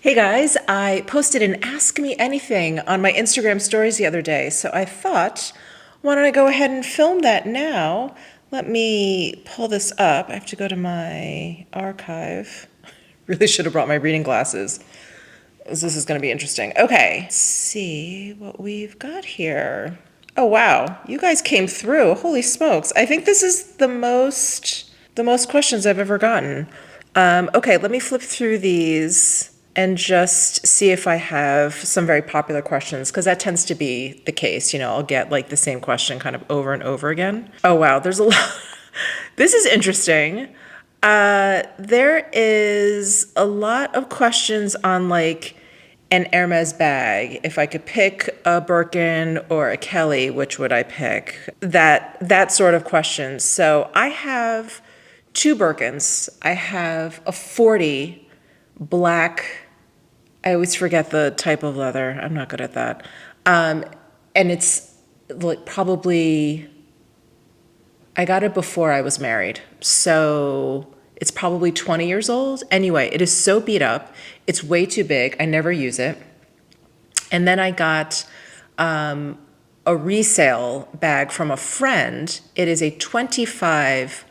Hey guys, I posted an Ask Me Anything on my Instagram stories the other day, so I thought, why don't I go ahead and film that now? Let me pull this up. I have to go to my archive. Really should have brought my reading glasses, as this is going to be interesting. Okay, let's see what we've got here. Oh wow, you guys came through. Holy smokes. I think this is the most questions I've ever gotten. Okay, let me flip through these and just see if I have some very popular questions, because that tends to be the case. I'll get like the same question kind of over and over again. Oh wow, there's a lot. This is interesting. There is a lot of questions on like an Hermes bag. If I could pick a Birkin or a Kelly, which would I pick? That sort of question. So I have two Birkins. I have a 40 black. I always forget the type of leather. I'm not good at that. And it's like probably, I got it before I was married. So it's probably 20 years old. Anyway, it is so beat up. It's way too big. I never use it. And then I got a resale bag from a friend. It is a 25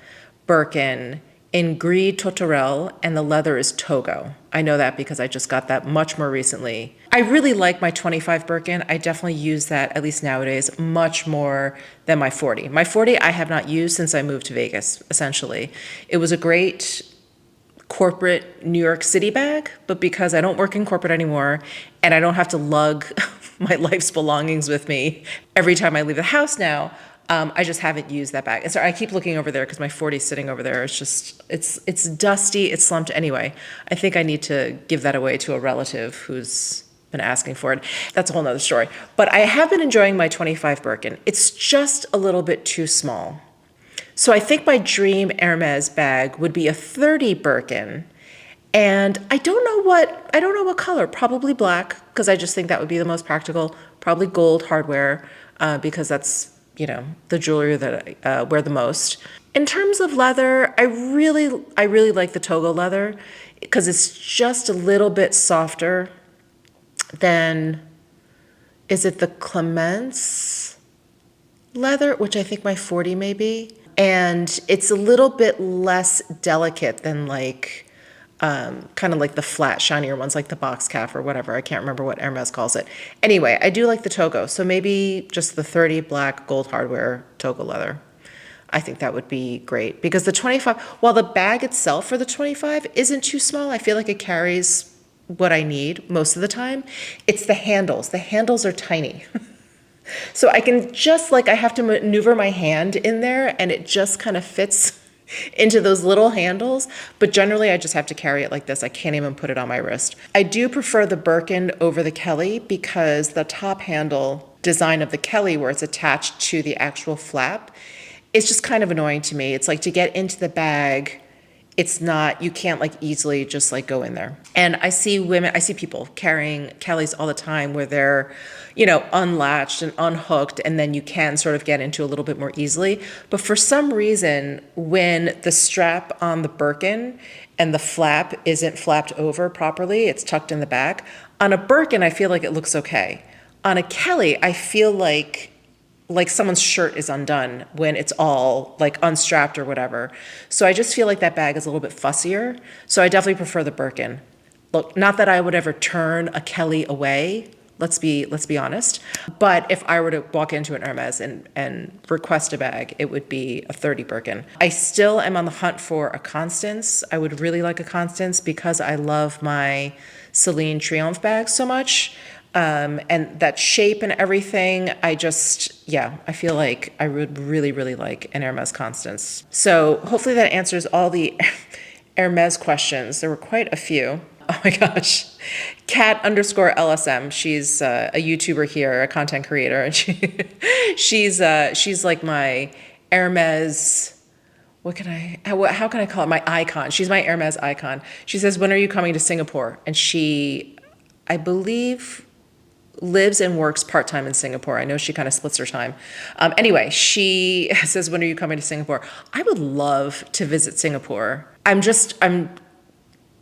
Birkin in gris tourterelle, and the leather is Togo. I know that because I just got that much more recently. I really like my 25 Birkin. I definitely use that, at least nowadays, much more than my 40. My 40 I have not used since I moved to Vegas, essentially. It was a great corporate New York City bag, but because I don't work in corporate anymore and I don't have to lug my life's belongings with me every time I leave the house now, I just haven't used that bag. And so I keep looking over there because my 40 is sitting over there. It's dusty, it's slumped. Anyway, I think I need to give that away to a relative who's been asking for it. That's a whole nother story. But I have been enjoying my 25 Birkin. It's just a little bit too small. So I think my dream Hermes bag would be a 30 Birkin. And I don't know what color, probably black, because I just think that would be the most practical, probably gold hardware, because that's, the jewelry that I wear the most. In terms of leather, I really like the Togo leather because it's just a little bit softer than, is it the Clemence leather, which I think my 40 may be. And it's a little bit less delicate than like, kind of like the flat, shinier ones, like the box calf or whatever. I can't remember what Hermes calls it. Anyway, I do like the Togo. So maybe just the 30 black gold hardware Togo leather. I think that would be great because the 25, while the bag itself for the 25 isn't too small, I feel like it carries what I need most of the time. It's the handles. The handles are tiny. So I can just like, I have to maneuver my hand in there and it just kind of fits into those little handles. But generally I just have to carry it like this. I can't even put it on my wrist. I do prefer the Birkin over the Kelly because the top handle design of the Kelly where it's attached to the actual flap, it's just kind of annoying to me. It's like to get into the bag, it's not, you can't like easily just like go in there. And I see people carrying Kellys all the time where they're, unlatched and unhooked, and then you can sort of get into a little bit more easily. But for some reason, when the strap on the Birkin and the flap isn't flapped over properly, it's tucked in the back. On a Birkin, I feel like it looks okay. On a Kelly, I feel like someone's shirt is undone when it's all like unstrapped or whatever. So I just feel like that bag is a little bit fussier. So I definitely prefer the Birkin. Look, not that I would ever turn a Kelly away. Let's be honest. But if I were to walk into an Hermes and request a bag, it would be a 30 Birkin. I still am on the hunt for a Constance. I would really like a Constance because I love my Celine Triomphe bag so much. And that shape and everything, I feel like I would really, really like an Hermes Constance. So hopefully that answers all the Hermes questions. There were quite a few. Oh my gosh. Cat_LSM. She's a YouTuber here, a content creator, and she's like my Hermes. How can I call it? My icon. She's my Hermes icon. She says, "When are you coming to Singapore?" And she, I believe, lives and works part-time in Singapore. I know she kind of splits her time. Anyway, she says, "When are you coming to Singapore?" I would love to visit Singapore. I'm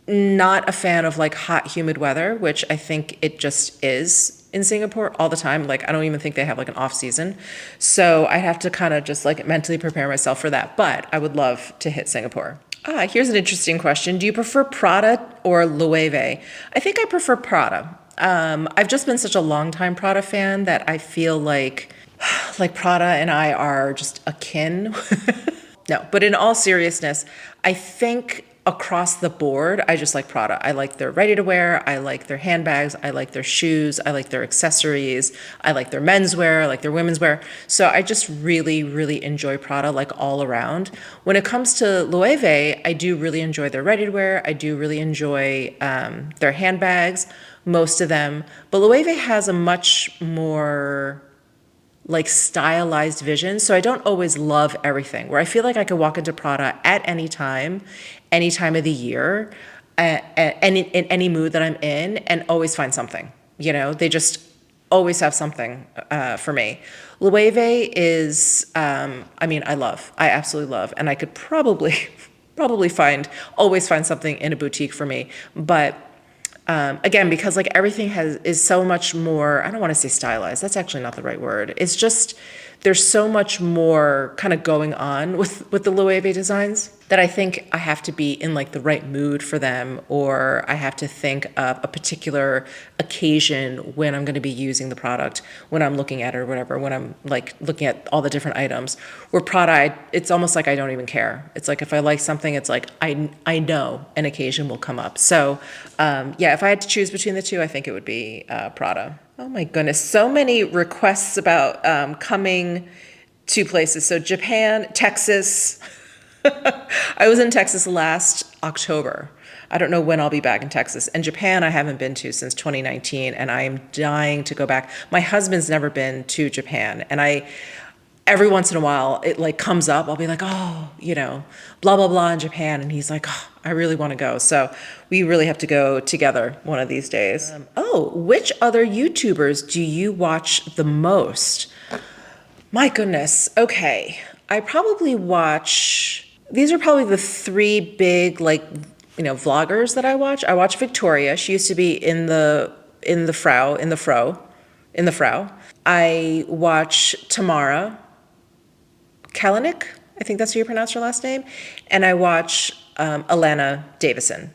not a fan of like hot, humid weather, which I think it just is in Singapore all the time. Like, I don't even think they have like an off season. So I have to kind of just like mentally prepare myself for that. But I would love to hit Singapore. Here's an interesting question. Do you prefer Prada or Loewe? I think I prefer Prada. I've just been such a longtime Prada fan that I feel like Prada and I are just akin. No, but in all seriousness, I think across the board, I just like Prada. I like their ready to wear. I like their handbags. I like their shoes. I like their accessories. I like their menswear. I like their women's wear. So I just really, really enjoy Prada like all around. When it comes to Loewe, I do really enjoy their ready to wear. I do really enjoy their handbags, most of them. But Loewe has a much more like stylized vision. So I don't always love everything, where I feel like I could walk into Prada at any time of the year, and in any mood that I'm in, and always find something. You know, they just always have something for me. Loewe is, I absolutely love, and I could probably, always find something in a boutique for me. But again, because like everything is so much more, I don't want to say stylized. That's actually not the right word. It's just, there's so much more kind of going on with the Loewe designs that I think I have to be in like the right mood for them, or I have to think of a particular occasion when I'm going to be using the product, when I'm looking at it or whatever, when I'm like looking at all the different items. Where Prada, it's almost like I don't even care. It's like if I like something, it's like I know an occasion will come up. So yeah, if I had to choose between the two, I think it would be Prada. Oh my goodness, so many requests about coming to places. So Japan, Texas. I was in Texas last October. I don't know when I'll be back in Texas. And Japan I haven't been to since 2019, and I am dying to go back. My husband's never been to Japan, and every once in a while it like comes up. I'll be like, oh, you know, blah, blah, blah in Japan. And he's like, oh, I really want to go. So we really have to go together one of these days. Which other YouTubers do you watch the most? My goodness. Okay. I probably watch, these are probably the three big, like, you know, vloggers that I watch. I watch Victoria. She used to be in the Fro. I watch Tamara Kalanick, I think that's how you pronounce her last name. And I watch Alana Davison,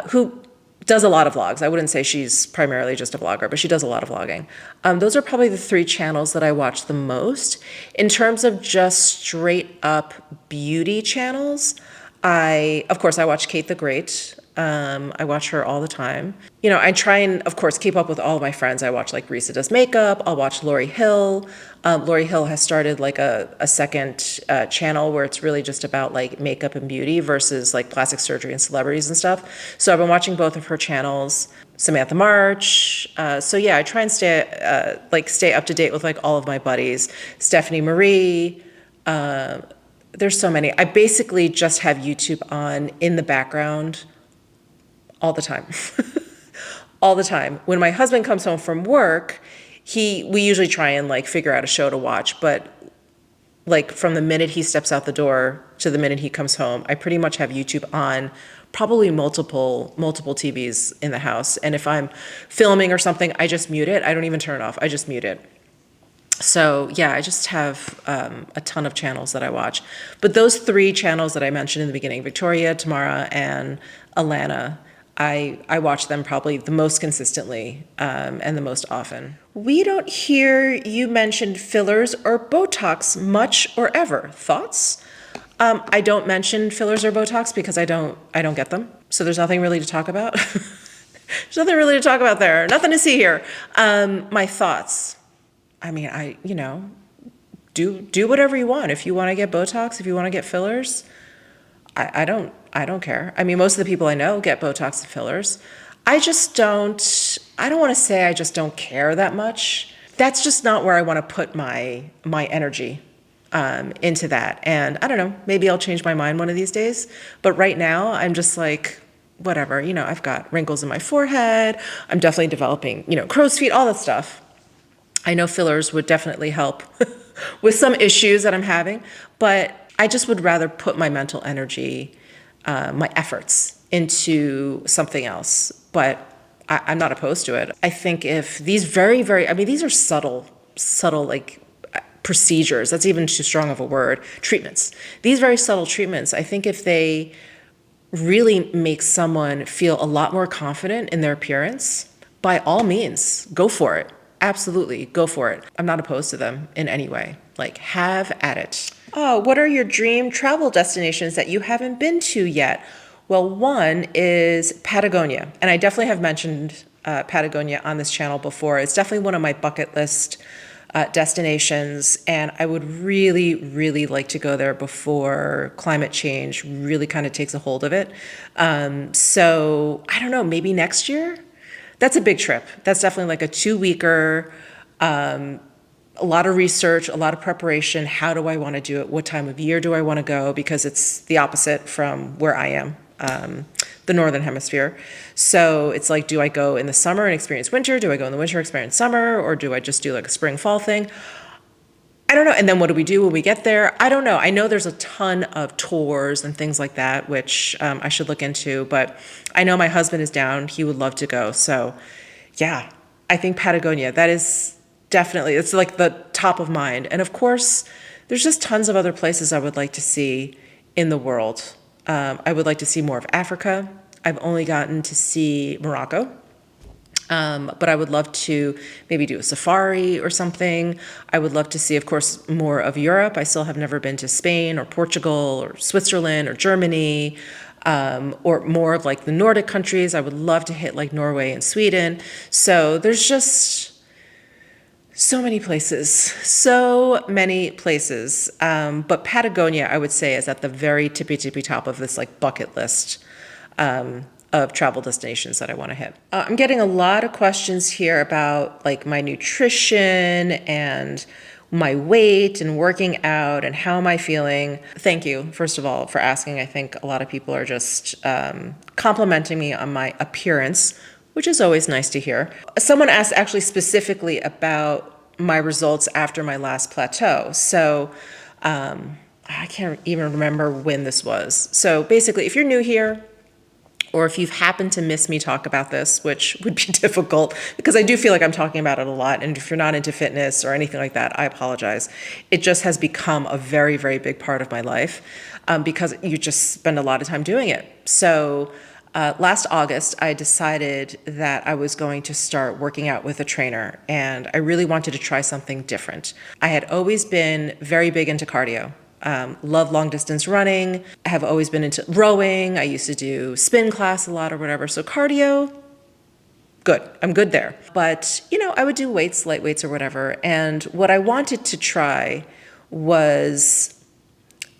who does a lot of vlogs. I wouldn't say she's primarily just a vlogger, but she does a lot of vlogging. Those are probably the three channels that I watch the most. In terms of just straight up beauty channels, of course, I watch Kate the Great. I watch her all the time. You know, I try and, of course, keep up with all of my friends. I watch like Risa Does Makeup. I'll watch Lori Hill. Lori Hill has started like a second channel where it's really just about like makeup and beauty versus like plastic surgery and celebrities and stuff. So I've been watching both of her channels. Samantha March. So yeah, I try and stay up to date with like all of my buddies. Stephanie Marie. There's so many. I basically just have YouTube on in the background all the time. All the time. When my husband comes home from work, we usually try and like figure out a show to watch, but like from the minute he steps out the door to the minute he comes home, I pretty much have YouTube on, probably multiple TVs in the house. And if I'm filming or something, I just mute it. I don't even turn it off. I just mute it. So yeah, I just have a ton of channels that I watch. But those three channels that I mentioned in the beginning, Victoria, Tamara, and Alana, I watch them probably the most consistently and the most often. We don't hear you mention fillers or Botox much or ever. Thoughts? I don't mention fillers or Botox because I don't get them. So there's nothing really to talk about. There's nothing really to talk about there. Nothing to see here. My thoughts. I mean, do whatever you want. If you want to get Botox, if you want to get fillers, I don't care. I mean, most of the people I know get Botox and fillers. I don't want to say I just don't care that much. That's just not where I want to put my energy into that. And I don't know, maybe I'll change my mind one of these days. But right now, I'm just like, whatever. You know, I've got wrinkles in my forehead. I'm definitely developing, crow's feet, all that stuff. I know fillers would definitely help with some issues that I'm having, but I just would rather put my mental energy, my efforts into something else, but I'm not opposed to it. I think if these very, very, I mean, these are subtle, like procedures, that's even too strong of a word, treatments. These very subtle treatments, I think if they really make someone feel a lot more confident in their appearance, by all means, go for it. Absolutely, go for it. I'm not opposed to them in any way. Like, have at it. Oh, what are your dream travel destinations that you haven't been to yet? Well, one is Patagonia, and I definitely have mentioned Patagonia on this channel before. It's definitely one of my bucket list destinations, and I would really, really like to go there before climate change really kind of takes a hold of it. So I don't know, maybe next year? That's a big trip. That's definitely like a 2-weeker, a lot of research, a lot of preparation. How do I want to do it? What time of year do I want to go? Because it's the opposite from where I am, the Northern Hemisphere. So it's like, do I go in the summer and experience winter? Do I go in the winter and experience summer? Or do I just do like a spring, fall thing? I don't know. And then what do we do when we get there? I don't know. I know there's a ton of tours and things like that, which I should look into. But I know my husband is down. He would love to go. So yeah, I think Patagonia, that is definitely, it's like the top of mind. And of course, there's just tons of other places I would like to see in the world. I would like to see more of Africa. I've only gotten to see Morocco. But I would love to maybe do a safari or something. I would love to see, of course, more of Europe. I still have never been to Spain or Portugal or Switzerland or Germany, or more of like the Nordic countries. I would love to hit like Norway and Sweden. So there's just so many places, so many places. But Patagonia, I would say, is at the very tippy top of this like bucket list of travel destinations that I want to hit. I'm getting a lot of questions here about like my nutrition and my weight and working out and how am I feeling. Thank you, first of all, for asking. I think a lot of people are just complimenting me on my appearance, which is always nice to hear. Someone asked actually specifically about my results after my last plateau. So I can't even remember when this was. So basically, if you're new here, or if you've happened to miss me talk about this, which would be difficult because I do feel like I'm talking about it a lot. And if you're not into fitness or anything like that, I apologize. It just has become a very, very big part of my life because you just spend a lot of time doing it. So last August, I decided that I was going to start working out with a trainer, and I really wanted to try something different. I had always been very big into cardio. Love long distance running. I have always been into rowing. I used to do spin class a lot or whatever. So cardio, good. I'm good there. But, you know, I would do weights, light weights or whatever. And what I wanted to try was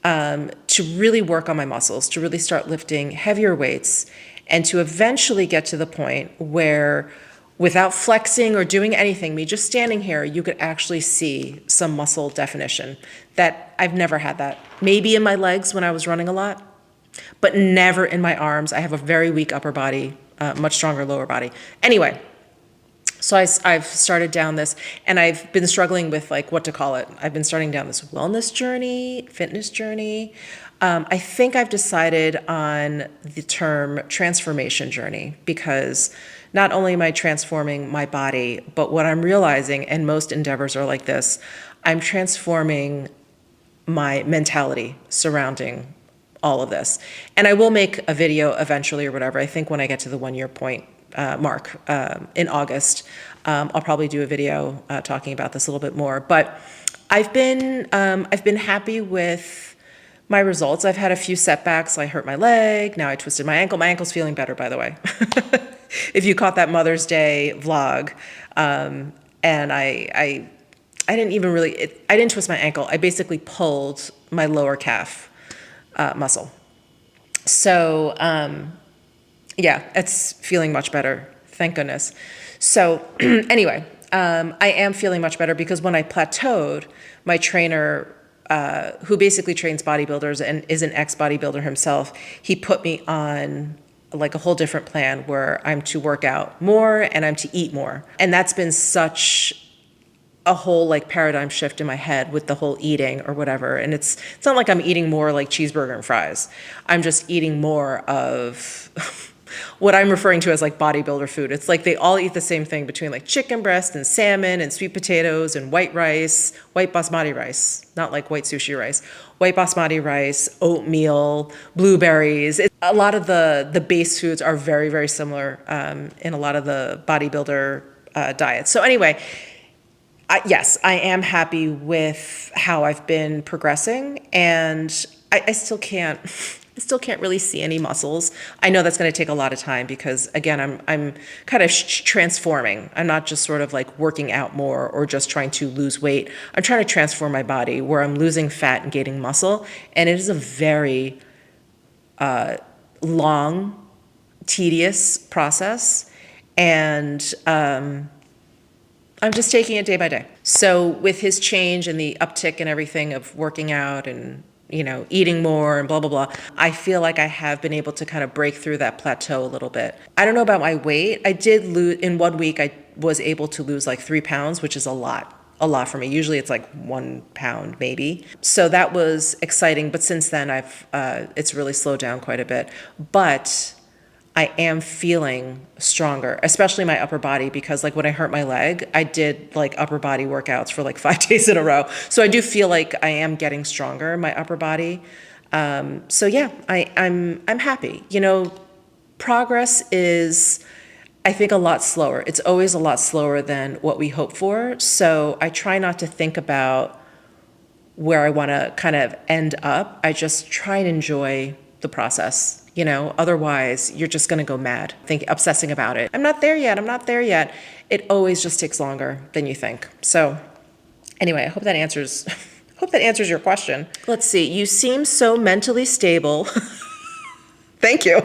to really work on my muscles, to really start lifting heavier weights, and to eventually get to the point where without flexing or doing anything, me just standing here, you could actually see some muscle definition. That I've never had that. Maybe in my legs when I was running a lot, but never in my arms. I have a very weak upper body, much stronger lower body. Anyway, so I've started down this, and I've been struggling with like what to call it. I've been starting down this wellness journey, fitness journey. I think I've decided on the term transformation journey because not only am I transforming my body, but what I'm realizing, and most endeavors are like this, I'm transforming my mentality surrounding all of this. And I will make a video eventually or whatever. I think when I get to the 1-year point mark in August, I'll probably do a video talking about this a little bit more. But I've been happy with my results. I've had a few setbacks. I hurt my leg. Now I twisted my ankle. My ankle's feeling better, by the way. If you caught that Mother's Day vlog, and I didn't even really, I didn't twist my ankle. I basically pulled my lower calf muscle. So yeah, it's feeling much better. Thank goodness. So anyway, I am feeling much better because when I plateaued, my trainer, who basically trains bodybuilders and is an ex-bodybuilder himself, he put me on like a whole different plan where I'm to work out more and I'm to eat more. And that's been such a whole like paradigm shift in my head with the whole eating or whatever. And it's not like I'm eating more like cheeseburger and fries. I'm just eating more of what I'm referring to as like bodybuilder food. It's like they all eat the same thing between like chicken breast and salmon and sweet potatoes and white rice, white basmati rice, not like white sushi rice, white basmati rice, oatmeal, blueberries. A lot of the base foods are very, very similar in a lot of the bodybuilder diets. So anyway, yes, I am happy with how I've been progressing, and I still can't. I still can't really see any muscles. I know that's going to take a lot of time because, again, I'm kind of transforming. I'm not just sort of like working out more or just trying to lose weight. I'm trying to transform my body where I'm losing fat and gaining muscle, and it is a very long, tedious process, and I'm just taking it day by day. So with his change and the uptick and everything of working out and, you know, eating more and blah, blah, blah, I feel like I have been able to kind of break through that plateau a little bit. I don't know about my weight. I did lose, in 1 week, I was able to lose like 3 pounds, which is a lot for me. Usually it's like 1 pound maybe. So that was exciting. But since then it's really slowed down quite a bit. But I am feeling stronger, especially my upper body, because like when I hurt my leg, I did like upper body workouts for like 5 days in a row. So I do feel like I am getting stronger in my upper body. So yeah, I'm happy. You know, progress is, I think, a lot slower. It's always a lot slower than what we hope for. So I try not to think about where I want to kind of end up. I just try and enjoy the process. You know, otherwise you're just going to go mad, obsessing about it. I'm not there yet. I'm not there yet. It always just takes longer than you think. So anyway, I hope that answers your question. Let's see. You seem so mentally stable. Thank you.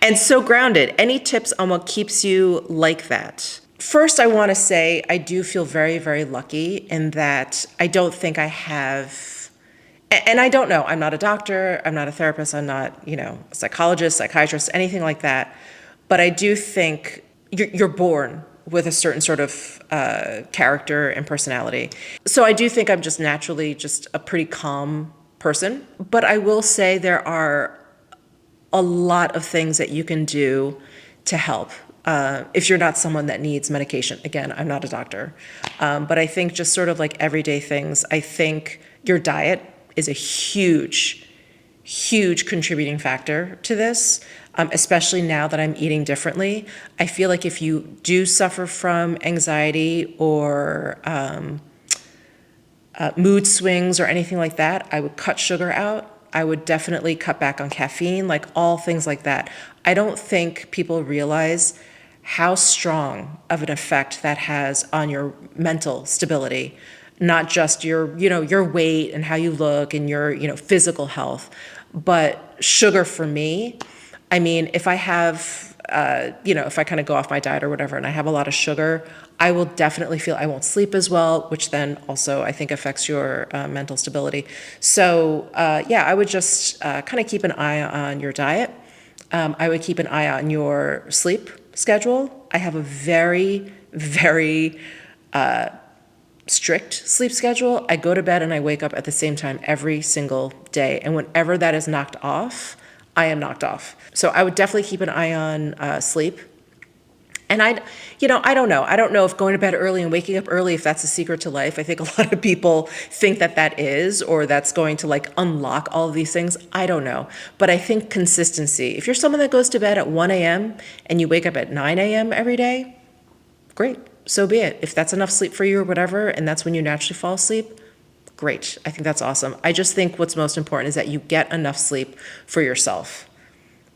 And so grounded. Any tips on what keeps you like that? First, I want to say I do feel very, very lucky in that I don't think I have. And I don't know, I'm not a doctor, I'm not a therapist, I'm not, you know, a psychologist, psychiatrist, anything like that. But I do think you're born with a certain sort of character and personality. So I do think I'm just naturally just a pretty calm person. But I will say there are a lot of things that you can do to help. If you're not someone that needs medication. Again, I'm not a doctor. But I think just sort of like everyday things, I think your diet is a huge, huge contributing factor to this, especially now that I'm eating differently. I feel like if you do suffer from anxiety or mood swings or anything like that, I would cut sugar out. I would definitely cut back on caffeine, like all things like that. I don't think people realize how strong of an effect that has on your mental stability. Not just your, you know, your weight and how you look and your, you know, physical health, but sugar for me. I mean, if I have, you know, if I kind of go off my diet or whatever, and I have a lot of sugar, I will definitely feel I won't sleep as well, which then also I think affects your mental stability. So yeah, I would just kind of keep an eye on your diet. I would keep an eye on your sleep schedule. I have a very, very strict sleep schedule. I go to bed and I wake up at the same time every single day. And whenever that is knocked off, I am knocked off. So I would definitely keep an eye on sleep. And I don't know. I don't know if going to bed early and waking up early, if that's a secret to life. I think a lot of people think that is, or that's going to like unlock all of these things. I don't know. But I think consistency. If you're someone that goes to bed at 1 a.m. and you wake up at 9 a.m. every day, great. So be it. If that's enough sleep for you or whatever, and that's when you naturally fall asleep, great. I think that's awesome. I just think what's most important is that you get enough sleep for yourself.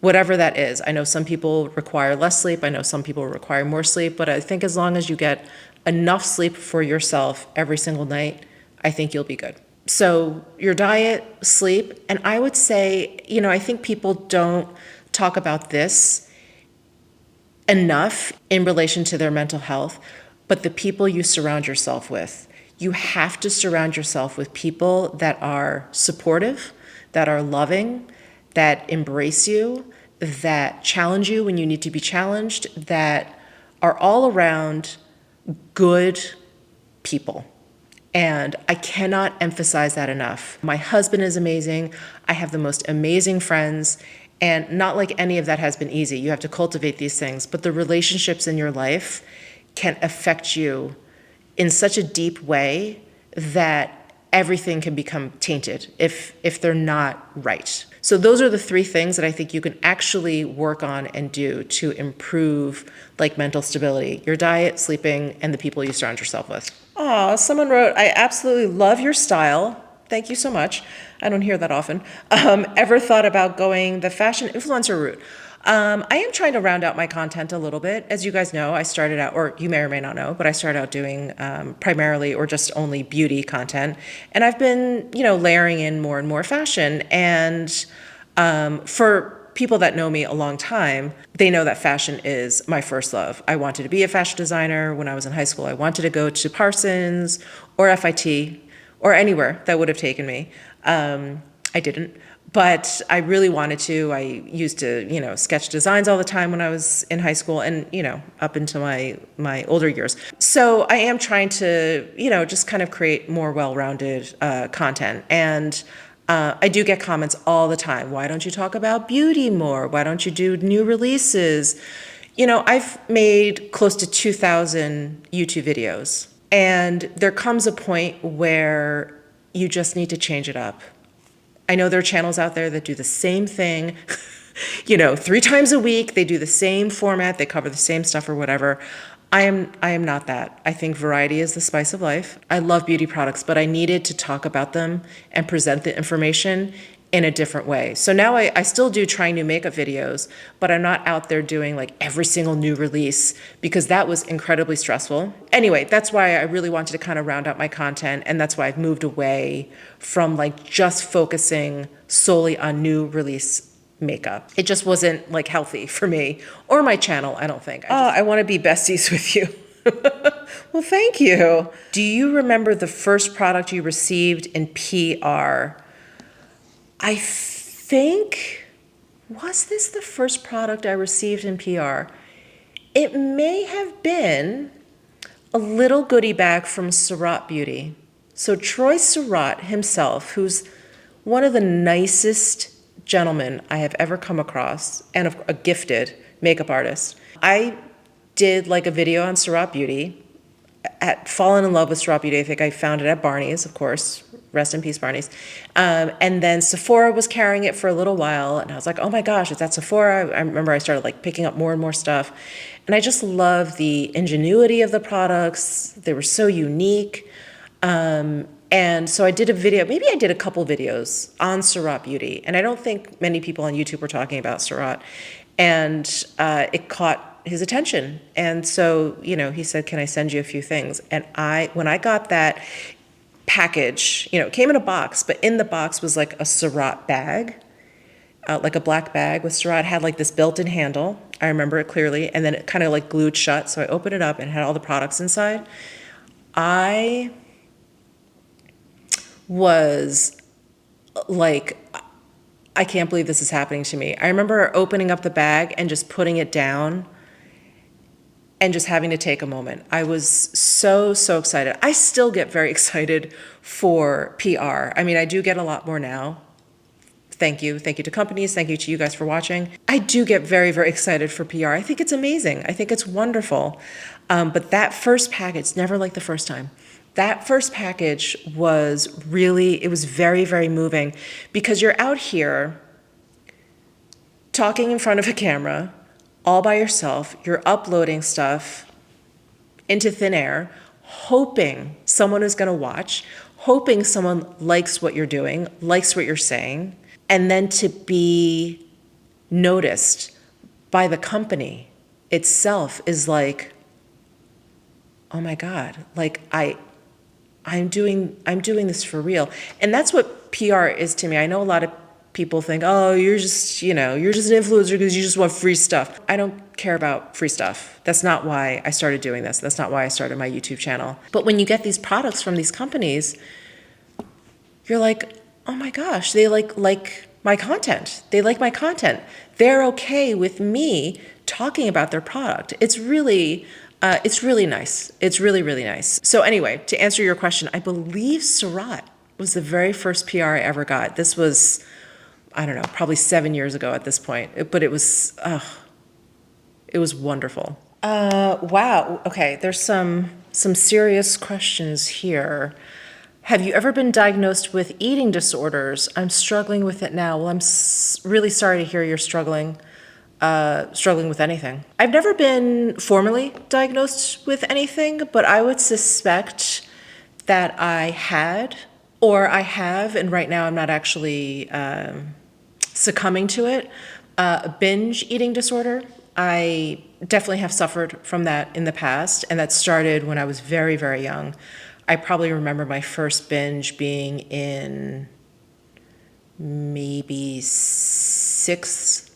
Whatever that is. I know some people require less sleep. I know some people require more sleep. But I think as long as you get enough sleep for yourself every single night, I think you'll be good. So your diet, sleep, and I would say, you know, I think people don't talk about this enough in relation to their mental health, but the people you surround yourself with. You have to surround yourself with people that are supportive, that are loving, that embrace you, that challenge you when you need to be challenged, that are all around good people. And I cannot emphasize that enough. My husband is amazing. I have the most amazing friends. And not like any of that has been easy. You have to cultivate these things. But the relationships in your life can affect you in such a deep way that everything can become tainted if they're not right. So those are the three things that I think you can actually work on and do to improve like mental stability: your diet, sleeping, and the people you surround yourself with. Oh, someone wrote, I absolutely love your style. Thank you so much. I don't hear that often. Ever thought about going the fashion influencer route? I am trying to round out my content a little bit. As you guys know, I started out, or you may or may not know, but I started out doing primarily or just only beauty content. And I've been, layering in more and more fashion. And for people that know me a long time, they know that fashion is my first love. I wanted to be a fashion designer when I was in high school. I wanted to go to Parsons or FIT or anywhere that would have taken me. I didn't, but I really wanted to. I used to, sketch designs all the time when I was in high school and, up into my older years. So I am trying to, just kind of create more well-rounded content. And I do get comments all the time. Why don't you talk about beauty more? Why don't you do new releases? I've made close to 2,000 YouTube videos. And there comes a point where you just need to change it up. I know there are channels out there that do the same thing, 3 times a week. They do the same format. They cover the same stuff or whatever. I am not that. I think variety is the spice of life. I love beauty products, but I needed to talk about them and present the information in a different way. So now I still do trying new makeup videos, but I'm not out there doing like every single new release because that was incredibly stressful. Anyway, that's why I really wanted to kind of round out my content, and that's why I've moved away from like just focusing solely on new release makeup. It just wasn't like healthy for me or my channel, I don't think. I want to be besties with you. Well, thank you. Do you remember the first product you received in PR? I think, was this the first product I received in PR? It may have been a little goodie bag from Surratt Beauty. So Troy Surratt himself, who's one of the nicest gentlemen I have ever come across, and a gifted makeup artist. I did like a video on Surratt Beauty, had fallen in love with Surratt Beauty. I think I found it at Barney's, of course. Rest in peace, Barney's. And then Sephora was carrying it for a little while, and I was like, oh my gosh, it's at Sephora. I remember I started like picking up more and more stuff. And I just love the ingenuity of the products. They were so unique. And so I did a video, maybe I did a couple videos on Surratt Beauty. And I don't think many people on YouTube were talking about Surratt. And it caught his attention. And so, he said, can I send you a few things? And when I got that package, it came in a box, but in the box was like a Surratt bag, like a black bag with Surratt. It had like this built-in handle. I remember it clearly. And then it kind of like glued shut. So I opened it up and it had all the products inside. I was like, I can't believe this is happening to me. I remember opening up the bag and just putting it down and just having to take a moment. I was so excited. I still get very excited for PR. I mean, I do get a lot more now. Thank you. Thank you to companies. Thank you to you guys for watching. I do get very excited for PR. I think it's amazing. I think it's wonderful. But that first package, it's never like the first time. That first package was really, it was very moving because you're out here talking in front of a camera all by yourself. You're uploading stuff into thin air, hoping someone is going to watch, hoping someone likes what you're doing, likes what you're saying, and then to be noticed by the company itself is like, oh my God, like I'm doing this for real. And that's what PR is to me. I know a lot of people think, oh, you're just an influencer because you just want free stuff. I don't care about free stuff. That's not why I started doing this. That's not why I started my YouTube channel. But when you get these products from these companies, you're like, oh my gosh, they like my content. They like my content. They're okay with me talking about their product. It's really It's really nice. It's really, really nice. So anyway, to answer your question, I believe Surratt was the very first PR I ever got. This was, I don't know, probably 7 years ago at this point. But it was wonderful. Wow. Okay, there's some serious questions here. Have you ever been diagnosed with eating disorders? I'm struggling with it now. Well, I'm really sorry to hear you're struggling with anything. I've never been formally diagnosed with anything, but I would suspect that I had, or I have, and right now I'm not actually succumbing to it, a binge eating disorder. I definitely have suffered from that in the past, and that started when I was very, very young. I probably remember my first binge being in maybe sixth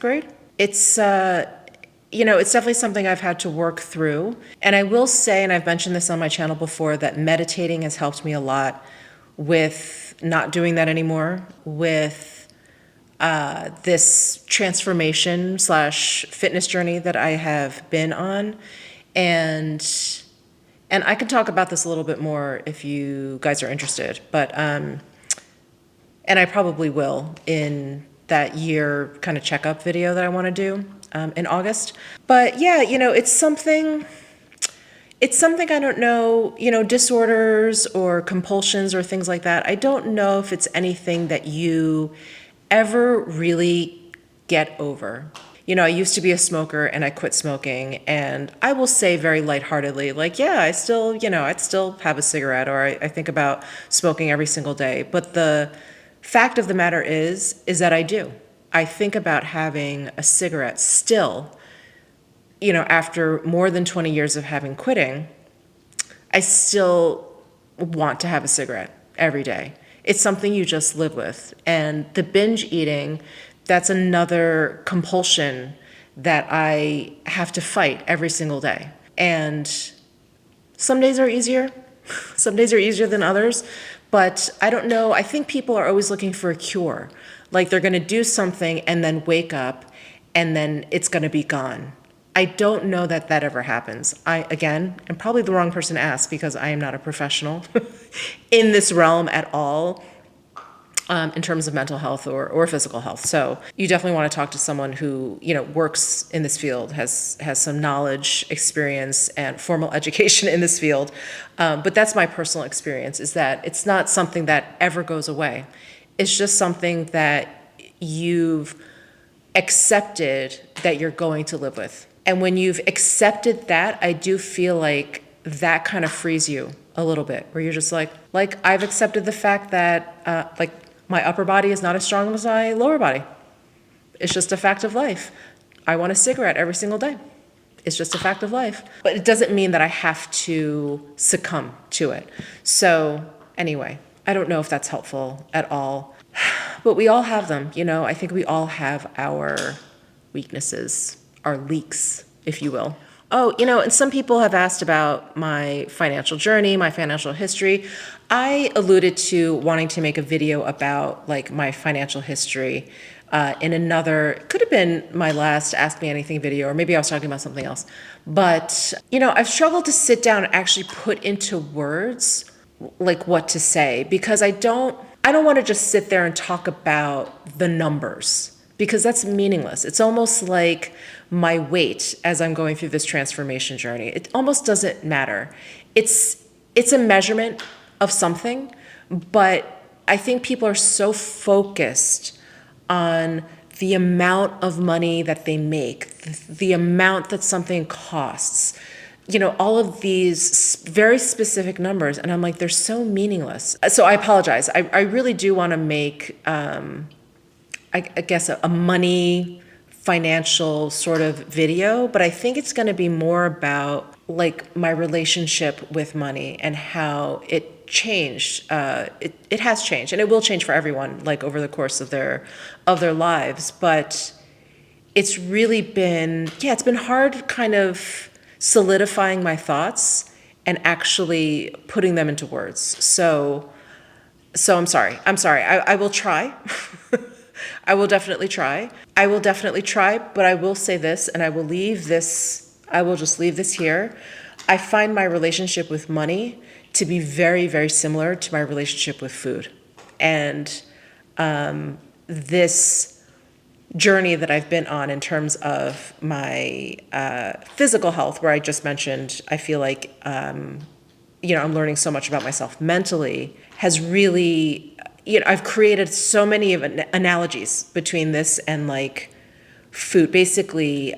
grade. It's it's definitely something I've had to work through. And I will say, and I've mentioned this on my channel before, that meditating has helped me a lot with not doing that anymore, with this transformation / fitness journey that I have been on. And I can talk about this a little bit more if you guys are interested, but and I probably will in that year kind of checkup video that I want to do in August. But yeah, it's something I don't know, disorders or compulsions or things like that. I don't know if it's anything that you ever really get over. I used to be a smoker and I quit smoking, and I will say very lightheartedly, like, yeah, I'd still have a cigarette, or I think about smoking every single day. But the fact of the matter is that I do. I think about having a cigarette still, after more than 20 years of having quitting. I still want to have a cigarette every day. It's something you just live with. And the binge eating, that's another compulsion that I have to fight every single day. And some days are easier. Some days are easier than others. But I don't know. I think people are always looking for a cure. Like they're going to do something and then wake up and then it's going to be gone. I don't know that ever happens. Again, am probably the wrong person to ask because I am not a professional in this realm at all. In terms of mental health or physical health. So you definitely want to talk to someone who, works in this field, has some knowledge, experience, and formal education in this field. But that's my personal experience, is that it's not something that ever goes away. It's just something that you've accepted that you're going to live with. And when you've accepted that, I do feel like that kind of frees you a little bit, where you're just like I've accepted the fact that, my upper body is not as strong as my lower body. It's just a fact of life. I want a cigarette every single day. It's just a fact of life. But it doesn't mean that I have to succumb to it. So anyway, I don't know if that's helpful at all. But we all have them, I think we all have our weaknesses, our leaks, if you will. Oh, and some people have asked about my financial journey, my financial history. I alluded to wanting to make a video about my financial history in another, could have been my last Ask Me Anything video, or maybe I was talking about something else. But, I've struggled to sit down and actually put into words what to say, because I don't want to just sit there and talk about the numbers, because that's meaningless. It's almost like my weight as I'm going through this transformation journey. It almost doesn't matter. It's a measurement of something, but I think people are so focused on the amount of money that they make, the amount that something costs, all of these very specific numbers. And I'm like, they're so meaningless. So I apologize. I really do want to make, I guess, a money financial sort of video, but I think it's going to be more about my relationship with money and how it changed. It has changed, and it will change for everyone over the course of their lives. But it's really been, it's been hard kind of solidifying my thoughts and actually putting them into words. So I'm sorry. I will try. I will definitely try. But I will say this, and I will leave this I will just leave this here. I find my relationship with money to be very, very similar to my relationship with food. And this journey that I've been on in terms of my physical health, where I just mentioned, I feel like, I'm learning so much about myself mentally, has really, I've created so many of analogies between this and like food, basically,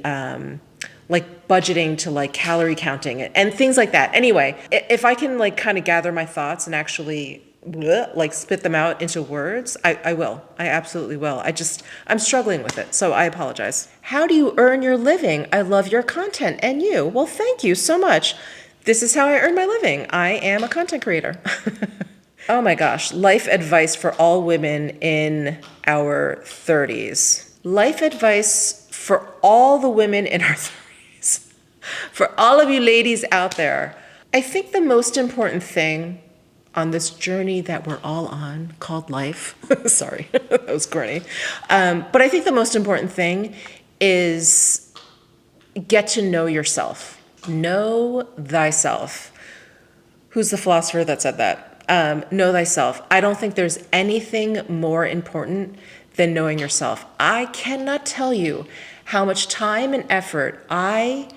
like budgeting to like calorie counting and things like that. Anyway, if I can like kind of gather my thoughts and actually like spit them out into words, I will. I absolutely will. I'm struggling with it, so I apologize. How do you earn your living? I love your content and you. Well, thank you so much. This is how I earn my living. I am a content creator. Oh my gosh, life advice for all women in our 30s. Life advice for all the women in our 30s. For all of you ladies out there, I think the most important thing on this journey that we're all on called life, sorry, that was corny. But I think the most important thing is get to know yourself. Know thyself. Who's the philosopher that said that? Know thyself. I don't think there's anything more important than knowing yourself. I cannot tell you how much time and effort I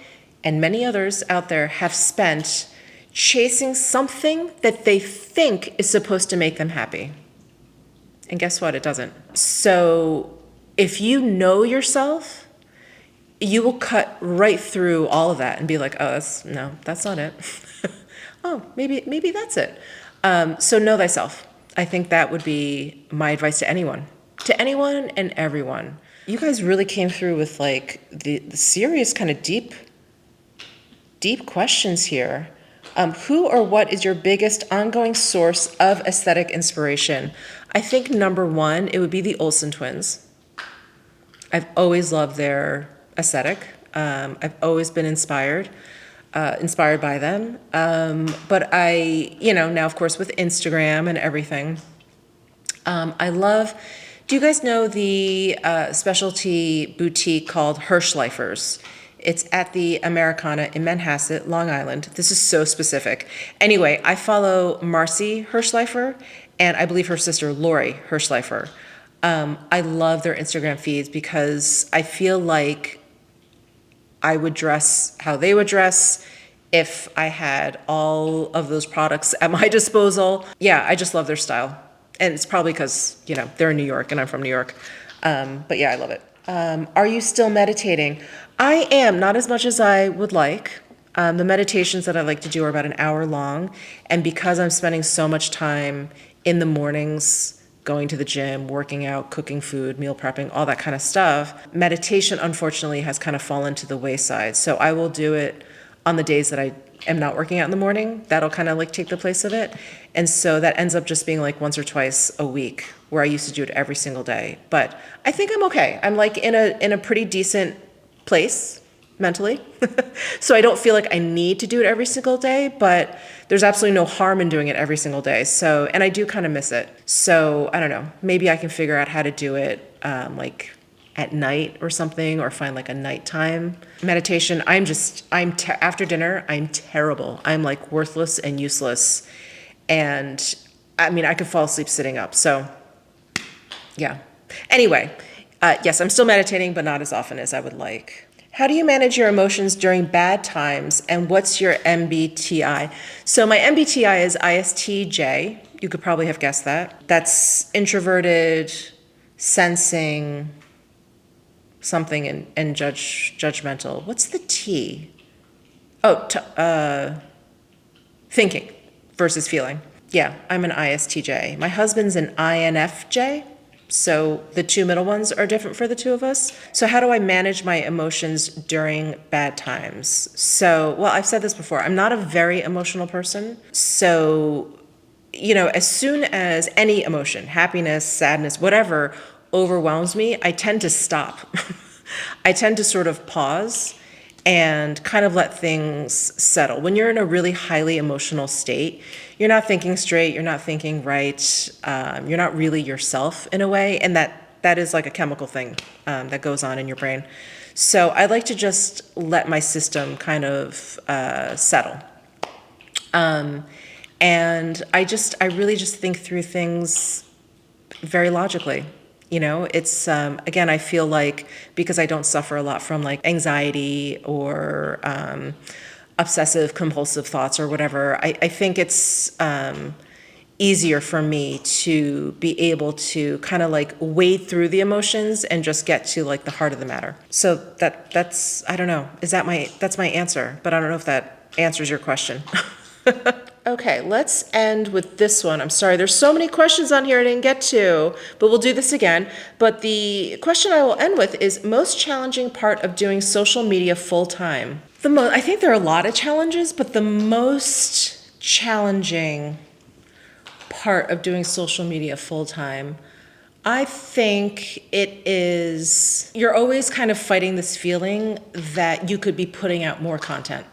and many others out there have spent chasing something that they think is supposed to make them happy. And guess what? It doesn't. So if you know yourself, you will cut right through all of that and be like, oh, that's not it. Oh, maybe that's it. So know thyself. I think that would be my advice to anyone and everyone. You guys really came through with like the serious kind of deep questions here. Who or what is your biggest ongoing source of aesthetic inspiration? I think number one, it would be the Olsen twins. I've always loved their aesthetic. I've always been inspired by them. But now of course with Instagram and everything, do you guys know the specialty boutique called Hirschleifers? It's at the Americana in Manhasset, Long Island. This is so specific. Anyway, I follow Marcy Hirschleifer and I believe her sister Lori Hirschleifer. I love their Instagram feeds because I feel like I would dress how they would dress if I had all of those products at my disposal. Yeah, I just love their style. And it's probably because, they're in New York and I'm from New York. But yeah, I love it. Are you still meditating? I am, not as much as I would like. The meditations that I like to do are about an hour long. And because I'm spending so much time in the mornings, going to the gym, working out, cooking food, meal prepping, all that kind of stuff, meditation, unfortunately, has kind of fallen to the wayside. So I will do it on the days that I am not working out in the morning. That'll kind of like take the place of it. And so that ends up just being like once or twice a week, where I used to do it every single day. But I think I'm okay. I'm like in a pretty decent place mentally. So I don't feel like I need to do it every single day, but there's absolutely no harm in doing it every single day. So, and I do kind of miss it. So I don't know, maybe I can figure out how to do it like at night or something, or find like a nighttime meditation. After dinner, I'm terrible. I'm like worthless and useless. And I mean, I could fall asleep sitting up. So yeah. Anyway, yes, I'm still meditating, but not as often as I would like. How do you manage your emotions during bad times, and what's your MBTI? So my MBTI is ISTJ. You could probably have guessed that. That's introverted, sensing, something, and judgmental. What's the T? Oh, thinking versus feeling. Yeah, I'm an ISTJ. My husband's an INFJ. So the two middle ones are different for the two of us. So how do I manage my emotions during bad times? So, well, I've said this before. I'm not a very emotional person. So, as soon as any emotion, happiness, sadness, whatever, overwhelms me, I tend to stop. I tend to sort of pause and kind of let things settle. When you're in a really highly emotional state, you're not thinking straight, you're not thinking right, you're not really yourself in a way, and that is like a chemical thing that goes on in your brain. So I like to just let my system kind of settle. And I really just think through things very logically. It's, again, I feel like because I don't suffer a lot from like anxiety or obsessive compulsive thoughts or whatever, I think it's easier for me to be able to kind of like wade through the emotions and just get to like the heart of the matter. So that's, I don't know, that's my answer, but I don't know if that answers your question. Okay, let's end with this one. I'm sorry, there's so many questions on here I didn't get to, but we'll do this again. But the question I will end with is most challenging part of doing social media full time. I think there are a lot of challenges, but the most challenging part of doing social media full time, I think it is, you're always kind of fighting this feeling that you could be putting out more content.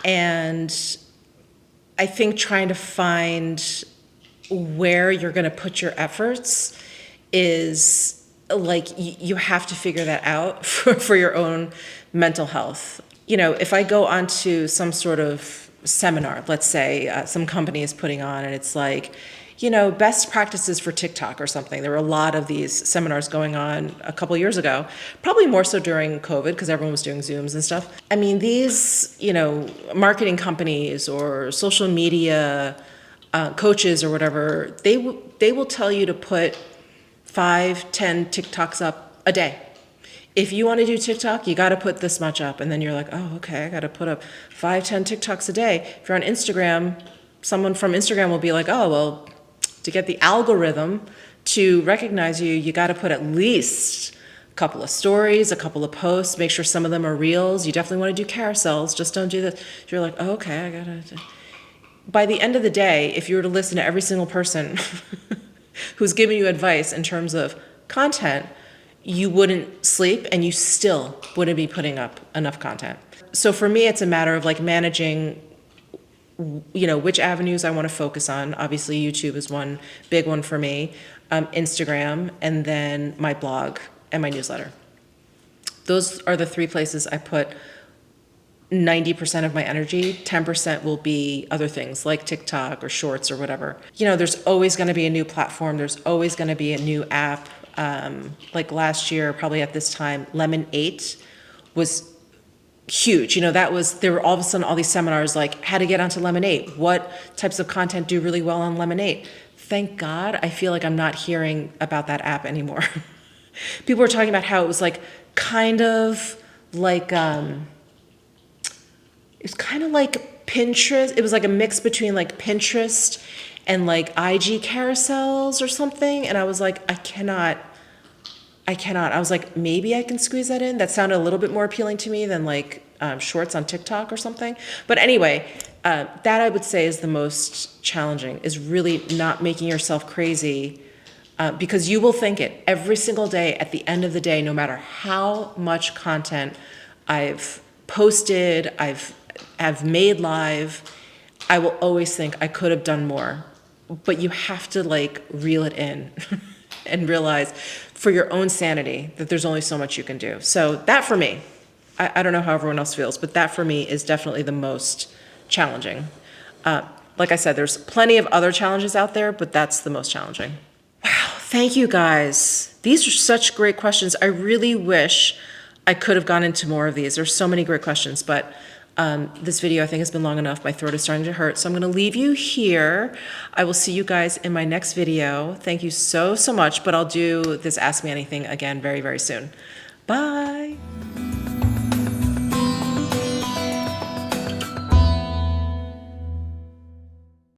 And I think trying to find where you're going to put your efforts is like, you have to figure that out for your own mental health. If I go onto some sort of seminar, let's say some company is putting on, and it's like, best practices for TikTok or something. There were a lot of these seminars going on a couple years ago, probably more so during COVID because everyone was doing Zooms and stuff. I mean, these, marketing companies or social media coaches or whatever, they will tell you to put 5-10 TikToks up a day. If you want to do TikTok, you got to put this much up. And then you're like, oh, okay, I got to put up 5-10 TikToks a day. If you're on Instagram, someone from Instagram will be like, oh, well, to get the algorithm to recognize you, you got to put at least a couple of stories, a couple of posts, make sure some of them are reels. You definitely want to do carousels, just don't do this. You're like, oh, okay, I got to. By the end of the day, if you were to listen to every single person who's giving you advice in terms of content, you wouldn't sleep and you still wouldn't be putting up enough content. So for me, it's a matter of like managing, which avenues I want to focus on. Obviously, YouTube is one big one for me, Instagram, and then my blog and my newsletter. Those are the three places I put 90% of my energy. 10% will be other things like TikTok or Shorts or whatever. There's always going to be a new platform. There's always going to be a new app. Like last year, probably at this time, Lemon 8 was huge. There were all of a sudden all these seminars like how to get onto Lemon 8, what types of content do really well on Lemon 8. Thank God, I feel like I'm not hearing about that app anymore. People were talking about how it was like kind of like it's kind of like Pinterest. It was like a mix between like Pinterest and like IG carousels or something. And I was like, I cannot. I was like, maybe I can squeeze that in. That sounded a little bit more appealing to me than like Shorts on TikTok or something. But anyway, that I would say is the most challenging, is really not making yourself crazy, because you will think it every single day. At the end of the day, no matter how much content I've posted, I've made live, I will always think I could have done more. But you have to like reel it in and realize for your own sanity that there's only so much you can do. So that for me, I don't know how everyone else feels, but that for me is definitely the most challenging. Like I said, there's plenty of other challenges out there, but that's the most challenging. Wow, thank you guys. These are such great questions. I really wish I could have gone into more of these. There's so many great questions, but this video I think has been long enough. My throat is starting to hurt, so I'm going to leave you here. I will see you guys in my next video. Thank you so much, but I'll do this Ask Me Anything again very, very soon. Bye.